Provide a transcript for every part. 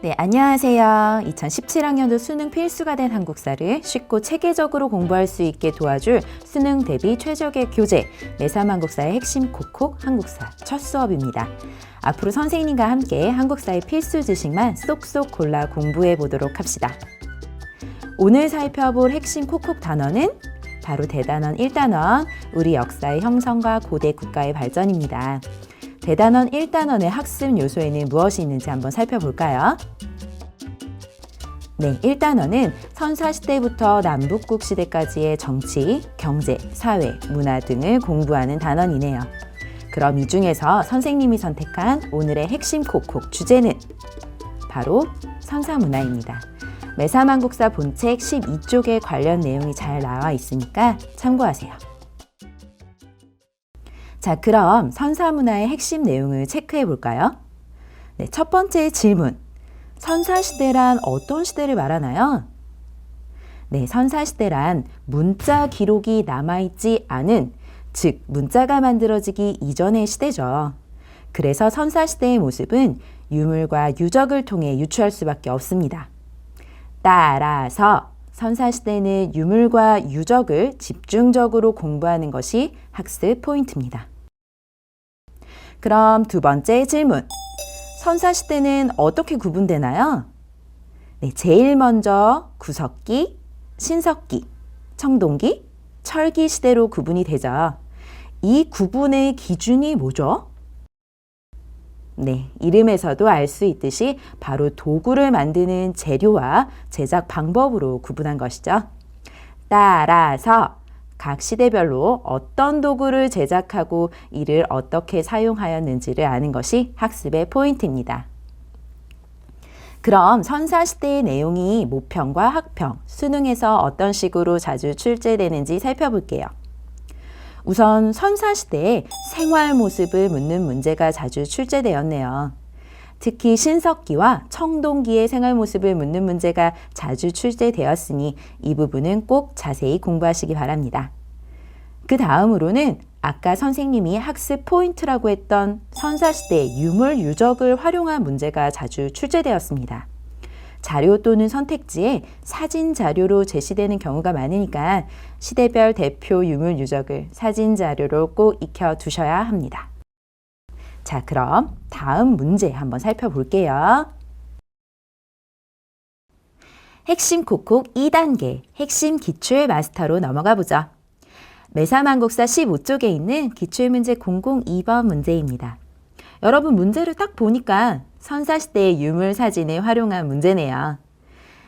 네, 안녕하세요. 2017학년도 수능 필수가 된 한국사를 쉽고 체계적으로 공부할 수 있게 도와줄 수능 대비 최적의 교재 내3 한국사의 핵심 콕콕 한국사 첫 수업입니다. 앞으로 선생님과 함께 한국사의 필수 지식만 쏙쏙 골라 공부해 보도록 합시다. 오늘 살펴볼 핵심 콕콕 단어는 바로 대단원 1단원, 우리 역사의 형성과 고대 국가의 발전입니다. 대단원 1단원의 학습 요소에는 무엇이 있는지 한번 살펴볼까요? 네, 1단원은 선사시대부터 남북국 시대까지의 정치, 경제, 사회, 문화 등을 공부하는 단원이네요. 그럼 이 중에서 선생님이 선택한 오늘의 핵심 콕콕 주제는 바로 선사문화입니다. 내3 한국사 본책 12쪽에 관련 내용이 잘 나와 있으니까 참고하세요. 자, 그럼 선사문화의 핵심 내용을 체크해 볼까요? 네, 첫 번째 질문. 선사시대란 어떤 시대를 말하나요? 네, 선사시대란 문자 기록이 남아있지 않은, 즉 문자가 만들어지기 이전의 시대죠. 그래서 선사시대의 모습은 유물과 유적을 통해 유추할 수밖에 없습니다. 따라서 선사시대는 유물과 유적을 집중적으로 공부하는 것이 학습 포인트입니다. 그럼 두 번째 질문. 선사시대는 어떻게 구분되나요? 네, 제일 먼저 구석기, 신석기, 청동기, 철기 시대로 구분이 되죠. 이 구분의 기준이 뭐죠? 네, 이름에서도 알 수 있듯이 바로 도구를 만드는 재료와 제작 방법으로 구분한 것이죠. 따라서 각 시대별로 어떤 도구를 제작하고 이를 어떻게 사용하였는지를 아는 것이 학습의 포인트입니다. 그럼 선사시대의 내용이 모평과 학평, 수능에서 어떤 식으로 자주 출제되는지 살펴볼게요. 우선 선사시대의 생활 모습을 묻는 문제가 자주 출제되었네요. 특히 신석기와 청동기의 생활 모습을 묻는 문제가 자주 출제되었으니 이 부분은 꼭 자세히 공부하시기 바랍니다. 그 다음으로는 아까 선생님이 학습 포인트라고 했던 선사시대 유물 유적을 활용한 문제가 자주 출제되었습니다. 자료 또는 선택지에 사진 자료로 제시되는 경우가 많으니까 시대별 대표 유물 유적을 사진 자료로 꼭 익혀두셔야 합니다. 자, 그럼 다음 문제 한번 살펴볼게요. 핵심 콕콕 2단계, 핵심 기출 마스터로 넘어가 보죠. 내3 한국사 15쪽에 있는 기출문제 002번 문제입니다. 여러분 문제를 딱 보니까 선사시대의 유물 사진을 활용한 문제네요.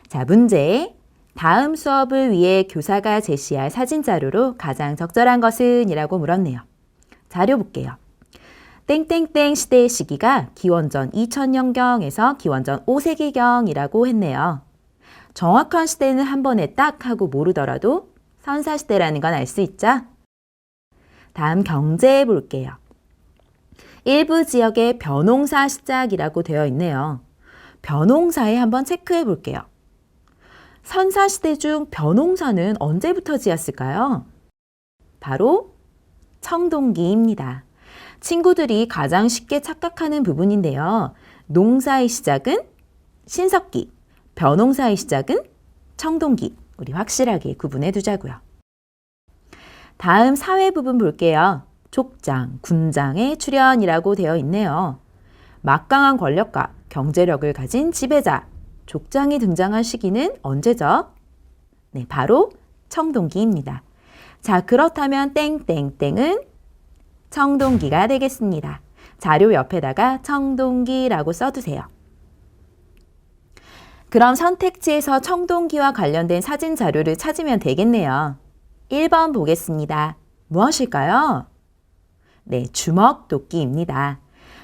자, 문제. 다음 수업을 위해 교사가 제시할 사진 자료로 가장 적절한 것은? 이라고 물었네요. 자료 볼게요. 땡땡땡 시대의 시기가 기원전 2000년경에서 기원전 5세기경이라고 했네요. 정확한 시대는 한 번에 딱 하고 모르더라도 선사시대라는 건 알 수 있죠? 다음 경제 볼게요. 일부 지역에 벼농사 시작이라고 되어 있네요. 벼농사에 한번 체크해 볼게요. 선사시대 중 벼농사는 언제부터 지었을까요? 바로 청동기입니다. 친구들이 가장 쉽게 착각하는 부분인데요. 농사의 시작은 신석기, 벼농사의 시작은 청동기. 우리 확실하게 구분해 두자고요. 다음 사회 부분 볼게요. 족장, 군장의 출현이라고 되어 있네요. 막강한 권력과 경제력을 가진 지배자, 족장이 등장한 시기는 언제죠? 네, 바로 청동기입니다. 자, 그렇다면 땡땡땡은 청동기가 되겠습니다. 자료 옆에다가 청동기라고 써두세요. 그럼 선택지에서 청동기와 관련된 사진 자료를 찾으면 되겠네요. 1번 보겠습니다. 무엇일까요? 네, 주먹도끼입니다.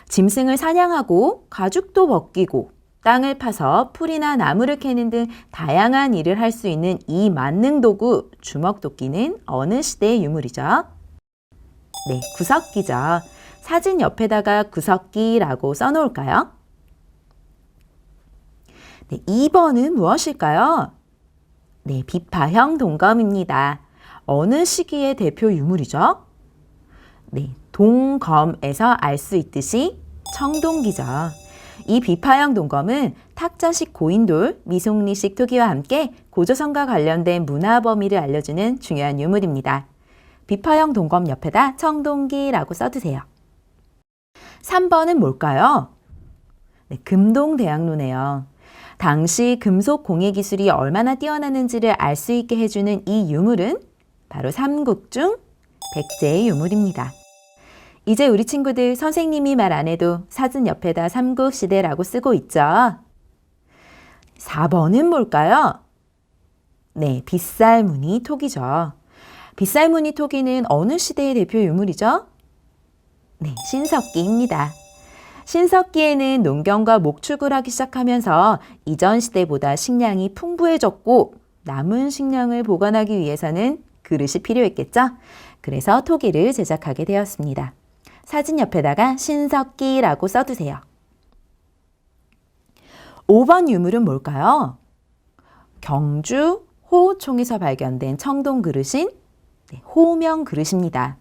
짐승을 사냥하고 가죽도 벗기고 땅을 파서 풀이나 나무를 캐는 등 다양한 일을 할 수 있는 이 만능 도구 주먹도끼는 어느 시대의 유물이죠? 네, 구석기죠. 사진 옆에다가 구석기라고 써놓을까요? 네, 2번은 무엇일까요? 네, 비파형 동검입니다. 어느 시기의 대표 유물이죠? 네, 동검에서 알 수 있듯이 청동기죠. 이 비파형 동검은 탁자식 고인돌, 미송리식 토기와 함께 고조선과 관련된 문화 범위를 알려주는 중요한 유물입니다. 비파형 동검 옆에다 청동기라고 써두세요. 3번은 뭘까요? 네, 금동대학로네요. 당시 금속 공예 기술이 얼마나 뛰어나는지를 알 수 있게 해주는 이 유물은 바로 삼국 중 백제의 유물입니다. 이제 우리 친구들 선생님이 말 안 해도 사진 옆에다 삼국시대라고 쓰고 있죠. 4번은 뭘까요? 네, 빗살무늬 토기죠. 빗살무늬 토기는 어느 시대의 대표 유물이죠? 네, 신석기입니다. 신석기에는 농경과 목축을 하기 시작하면서 이전 시대보다 식량이 풍부해졌고 남은 식량을 보관하기 위해서는 그릇이 필요했겠죠? 그래서 토기를 제작하게 되었습니다. 사진 옆에다가 신석기라고 써두세요. 5번 유물은 뭘까요? 경주 호우총에서 발견된 청동 그릇인 호명 그릇입니다.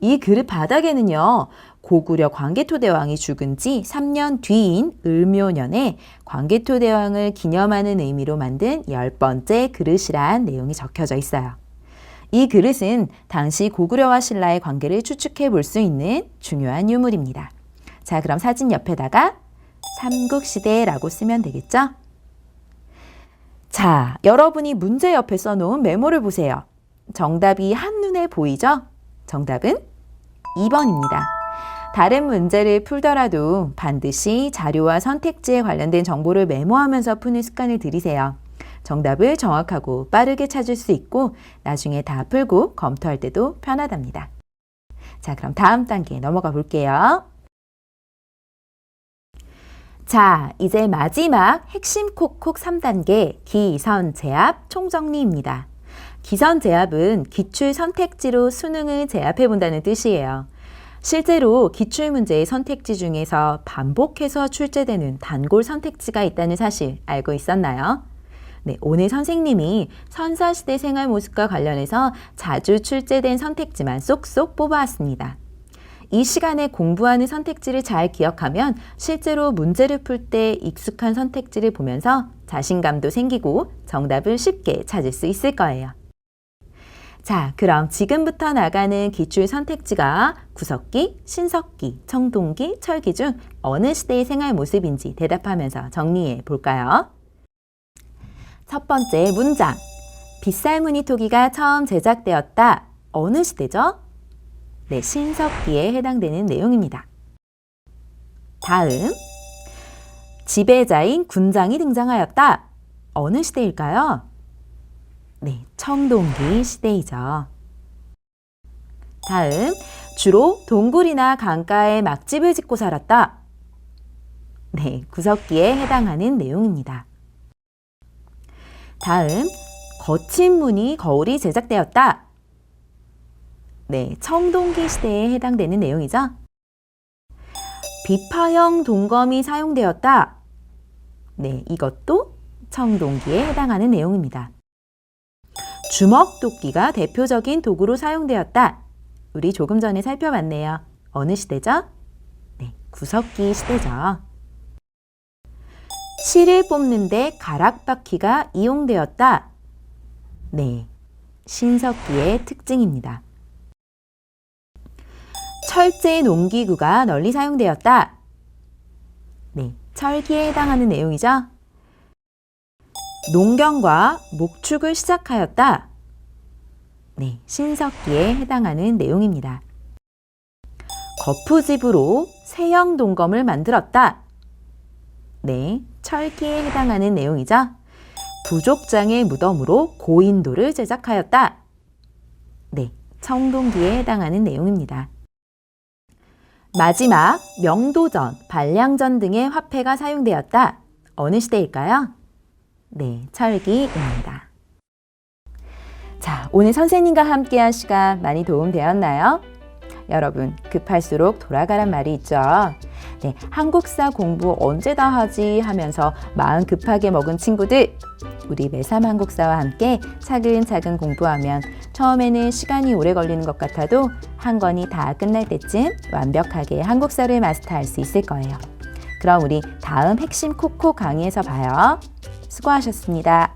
이 그릇 바닥에는요, 고구려 광개토대왕이 죽은 지 3년 뒤인 을묘년에 광개토대왕을 기념하는 의미로 만든 10번째 그릇이란 내용이 적혀져 있어요. 이 그릇은 당시 고구려와 신라의 관계를 추측해 볼 수 있는 중요한 유물입니다. 자, 그럼 사진 옆에다가 삼국시대라고 쓰면 되겠죠? 자, 여러분이 문제 옆에 써놓은 메모를 보세요. 정답이 한눈에 보이죠? 정답은 2번입니다. 다른 문제를 풀더라도 반드시 자료와 선택지에 관련된 정보를 메모하면서 푸는 습관을 들이세요. 정답을 정확하고 빠르게 찾을 수 있고 나중에 다 풀고 검토할 때도 편하답니다. 자, 그럼 다음 단계 넘어가 볼게요. 자, 이제 마지막 핵심 콕콕 3단계 기선제압 총정리입니다. 기선제압은 기출 선택지로 수능을 제압해 본다는 뜻이에요. 실제로 기출문제의 선택지 중에서 반복해서 출제되는 단골 선택지가 있다는 사실 알고 있었나요? 네, 오늘 선생님이 선사시대 생활 모습과 관련해서 자주 출제된 선택지만 쏙쏙 뽑아왔습니다. 이 시간에 공부하는 선택지를 잘 기억하면 실제로 문제를 풀 때 익숙한 선택지를 보면서 자신감도 생기고 정답을 쉽게 찾을 수 있을 거예요. 자, 그럼 지금부터 나가는 기출 선택지가 구석기, 신석기, 청동기, 철기 중 어느 시대의 생활 모습인지 대답하면서 정리해 볼까요? 첫 번째 문장, 빗살무늬 토기가 처음 제작되었다. 어느 시대죠? 네, 신석기에 해당되는 내용입니다. 다음, 지배자인 군장이 등장하였다. 어느 시대일까요? 네, 청동기 시대이죠. 다음, 주로 동굴이나 강가에 막집을 짓고 살았다. 네, 구석기에 해당하는 내용입니다. 다음, 거친 무늬 거울이 제작되었다. 네, 청동기 시대에 해당되는 내용이죠. 비파형 동검이 사용되었다. 네, 이것도 청동기에 해당하는 내용입니다. 주먹도끼가 대표적인 도구로 사용되었다. 우리 조금 전에 살펴봤네요. 어느 시대죠? 네, 구석기 시대죠. 실을 뽑는데 가락바퀴가 이용되었다. 네, 신석기의 특징입니다. 철제 농기구가 널리 사용되었다. 네, 철기에 해당하는 내용이죠. 농경과 목축을 시작하였다. 네, 신석기에 해당하는 내용입니다. 거푸집으로 세형 동검을 만들었다. 네, 철기에 해당하는 내용이죠. 부족장의 무덤으로 고인돌을 제작하였다. 네, 청동기에 해당하는 내용입니다. 마지막, 명도전, 반량전 등의 화폐가 사용되었다. 어느 시대일까요? 네, 철기입니다. 자, 오늘 선생님과 함께한 시간 많이 도움되었나요? 여러분, 급할수록 돌아가란 말이 있죠. 네, 한국사 공부 언제 다 하지 하면서 마음 급하게 먹은 친구들, 우리 매삼 한국사와 함께 차근차근 공부하면 처음에는 시간이 오래 걸리는 것 같아도 한 권이 다 끝날 때쯤 완벽하게 한국사를 마스터할 수 있을 거예요. 그럼 우리 다음 핵심 코코 강의에서 봐요. 수고하셨습니다.